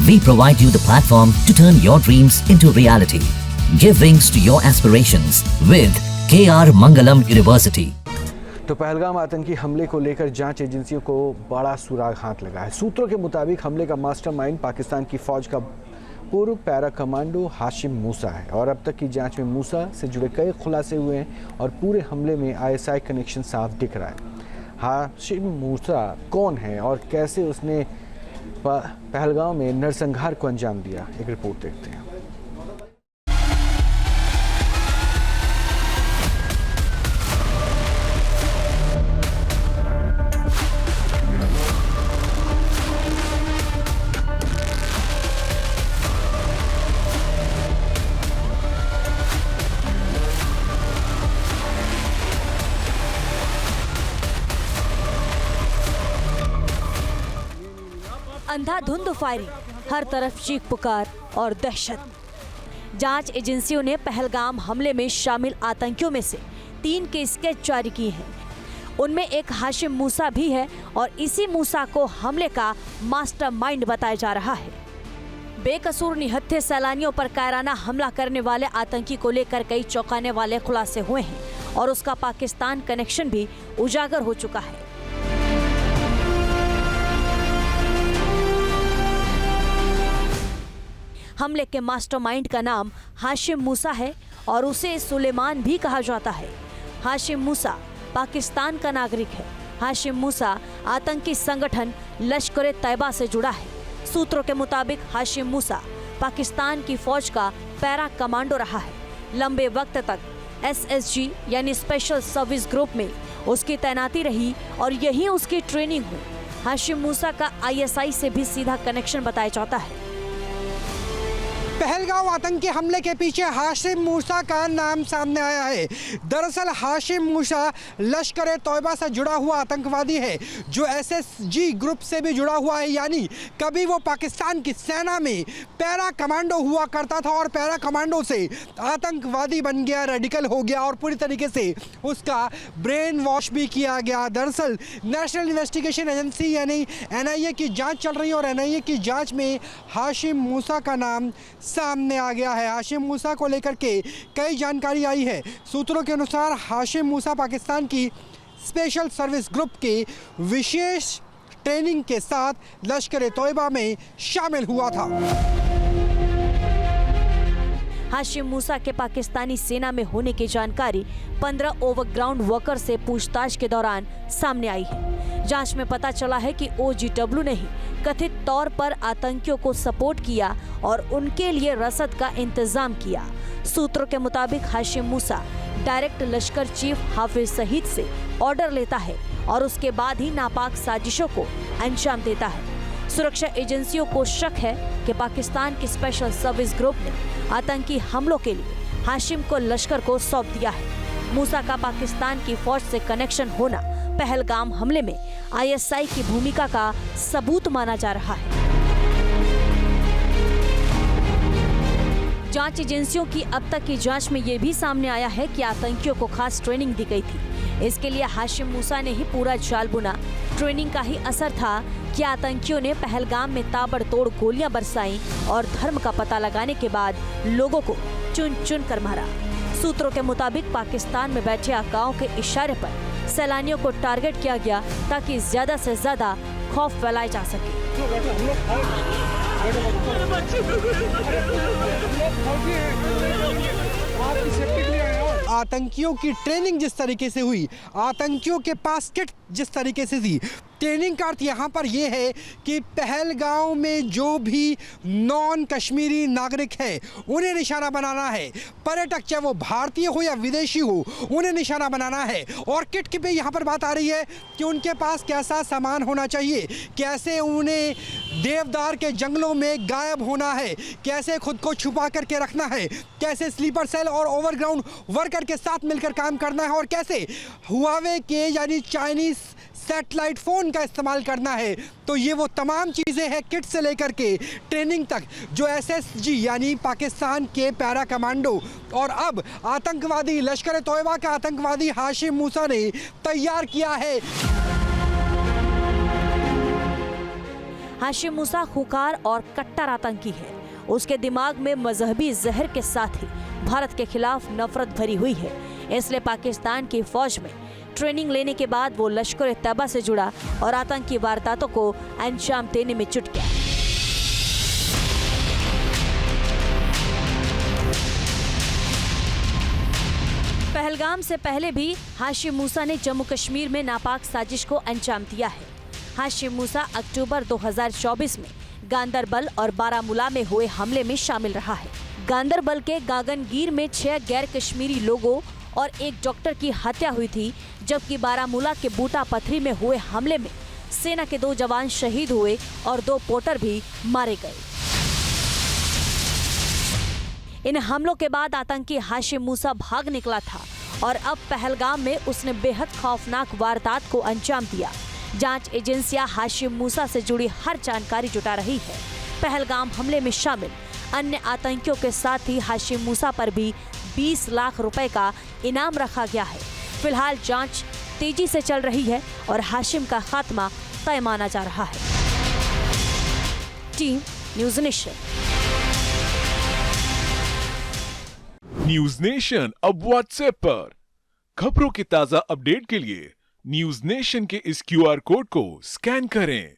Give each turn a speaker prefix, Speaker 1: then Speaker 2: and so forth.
Speaker 1: We provide you the platform to turn your dreams into reality. Give wings to your aspirations with KR Mangalam University.
Speaker 2: तो पहलगाम आतंकी हमले को लेकर जांच एजेंसियों को बड़ा सुराग हाथ लगा है। सूत्रों के मुताबिक हमले का मास्टरमाइंड पाकिस्तान की फौज का पूर्व पैरा कमांडो हाशिम मूसा है और अब तक की जांच में मूसा से जुड़े कई खुलासे हुए हैं और पूरे हमले में आईएसआई कनेक्शन साफ दिख रहा है। हाशिम मूसा कौन है और कैसे उसने पहलगाम में नरसंहार को अंजाम दिया, एक रिपोर्ट देखते हैं।
Speaker 3: अंधाधुंध फायरिंग, हर तरफ चीख पुकार और दहशत। जांच एजेंसियों ने पहलगाम हमले में शामिल आतंकियों में से 3 के स्केच जारी किए हैं। उनमें एक हाशिम मूसा भी है और इसी मूसा को हमले का मास्टरमाइंड बताया जा रहा है। बेकसूर निहत्थे सैलानियों पर कायराना हमला करने वाले आतंकी को लेकर कई चौंकाने वाले खुलासे हुए हैं और उसका पाकिस्तान कनेक्शन भी उजागर हो चुका है। हमले के मास्टरमाइंड का नाम हाशिम मूसा है और उसे सुलेमान भी कहा जाता है। हाशिम मूसा पाकिस्तान का नागरिक है। हाशिम मूसा आतंकी संगठन लश्कर-ए-तैयबा से जुड़ा है। सूत्रों के मुताबिक हाशिम मूसा पाकिस्तान की फौज का पैरा कमांडो रहा है। लंबे वक्त तक SSG यानी स्पेशल सर्विस ग्रुप में उसकी तैनाती रही और यही उसकी ट्रेनिंग हुई। हाशिम मूसा का ISI से भी सीधा कनेक्शन बताया जाता है।
Speaker 4: पहलगाम आतंकी हमले के पीछे हाशिम मूसा का नाम सामने आया है। दरअसल हाशिम मूसा लश्कर-ए-तैयबा से जुड़ा हुआ आतंकवादी है जो SSG ग्रुप से भी जुड़ा हुआ है, यानी कभी वो पाकिस्तान की सेना में पैरा कमांडो हुआ करता था और पैरा कमांडो से आतंकवादी बन गया, रेडिकल हो गया और पूरी तरीके से उसका ब्रेन वॉश भी किया गया। दरअसल नेशनल इन्वेस्टिगेशन एजेंसी यानी NIA की जाँच चल रही है और NIA की जाँच में हाशिम मूसा का नाम सामने आ गया है। हाशिम मूसा को लेकर के कई जानकारी आई है। सूत्रों के अनुसार हाशिम मूसा पाकिस्तान की स्पेशल सर्विस ग्रुप के विशेष ट्रेनिंग के साथ लश्कर-ए-तैयबा में शामिल हुआ था।
Speaker 3: हाशिम मूसा के पाकिस्तानी सेना में होने की जानकारी 15 ओवरग्राउंड वर्कर से पूछताछ के दौरान सामने आई है। जांच में पता चला है कि OGW ने ही कथित तौर पर आतंकियों को सपोर्ट किया और उनके लिए रसद का इंतजाम किया। सूत्रों के मुताबिक हाशिम मूसा डायरेक्ट लश्कर चीफ हाफिज सईद से ऑर्डर लेता है और उसके बाद ही नापाक साजिशों को अंजाम देता है। सुरक्षा एजेंसियों को शक है कि पाकिस्तान की स्पेशल सर्विस ग्रुप ने आतंकी हमलों के लिए हाशिम को लश्कर को सौंप दिया है। मूसा का पाकिस्तान की फौज से कनेक्शन होना पहलगाम हमले में ISI की भूमिका का सबूत माना जा रहा है। जांच एजेंसियों की अब तक की जांच में ये भी सामने आया है कि आतंकियों को खास ट्रेनिंग दी गई थी। इसके लिए हाशिम मूसा ने ही पूरा जाल बुना। ट्रेनिंग का ही असर था कि आतंकियों ने पहलगाम में ताबड़तोड़ गोलियां बरसाईं और धर्म का पता लगाने के बाद लोगों को चुन चुन कर मारा। सूत्रों के मुताबिक पाकिस्तान में बैठे आकाओं के इशारे पर सैलानियों को टारगेट किया गया ताकि ज्यादा से ज्यादा खौफ फैलाया जा सके।
Speaker 4: आतंकियों की ट्रेनिंग जिस तरीके से हुई, आतंकियों के पास किट जिस तरीके से थी, ट्रेनिंग का अर्थ यहाँ पर यह है कि पहलगाम में जो भी नॉन कश्मीरी नागरिक है उन्हें निशाना बनाना है। पर्यटक चाहे वो भारतीय हो या विदेशी हो, उन्हें निशाना बनाना है। और किट की भी यहाँ पर बात आ रही है कि उनके पास कैसा सामान होना चाहिए, कैसे उन्हें देवदार के जंगलों में गायब होना है, कैसे खुद को छुपा करके रखना है, कैसे स्लीपर सेल और ओवरग्राउंड वर्कर के साथ मिलकर काम करना है और कैसे हुआवे के यानी चाइनीज सैटेलाइट फ़ोन का इस्तेमाल करना है। तो ये वो तमाम चीज़ें हैं किट से लेकर के ट्रेनिंग तक जो SSG यानी पाकिस्तान के पैरा कमांडो और अब आतंकवादी लश्कर-ए-तैयबा का आतंकवादी हाशिम मूसा ने तैयार किया है।
Speaker 3: हाशिम मूसा खूंखार और कट्टर आतंकी है। उसके दिमाग में मजहबी जहर के साथ ही भारत के खिलाफ नफरत भरी हुई है। इसलिए पाकिस्तान की फौज में ट्रेनिंग लेने के बाद वो लश्कर-ए-तैयबा से जुड़ा और आतंकी वारदातों को अंजाम देने में जुट गया। पहलगाम से पहले भी हाशिम मूसा ने जम्मू कश्मीर में नापाक साजिश को अंजाम दिया है। हाशिम मूसा अक्टूबर 2024 में गांदरबल और बारामूला में हुए हमले में शामिल रहा है। गांदरबल के गागनगीर में 6 गैर कश्मीरी लोगों और एक डॉक्टर की हत्या हुई थी, जबकि बारामूला के बूटा पथरी में हुए हमले में सेना के 2 जवान शहीद हुए और 2 पोर्टर भी मारे गए। इन हमलों के बाद आतंकी हाशिम मूसा भाग निकला था और अब पहलगाम में उसने बेहद खौफनाक वारदात को अंजाम दिया। जांच एजेंसियां हाशिम मूसा से जुड़ी हर जानकारी जुटा रही है। पहलगाम हमले में शामिल अन्य आतंकियों के साथ ही हाशिम मूसा पर भी 20 लाख रुपए का इनाम रखा गया है। फिलहाल जांच तेजी से चल रही है और हाशिम का खात्मा तय माना जा रहा है। Team news nation.
Speaker 5: News nation अब व्हाट्सएप पर खबरों के ताजा अपडेट के लिए न्यूज नेशन के इस QR कोड को स्कैन करें।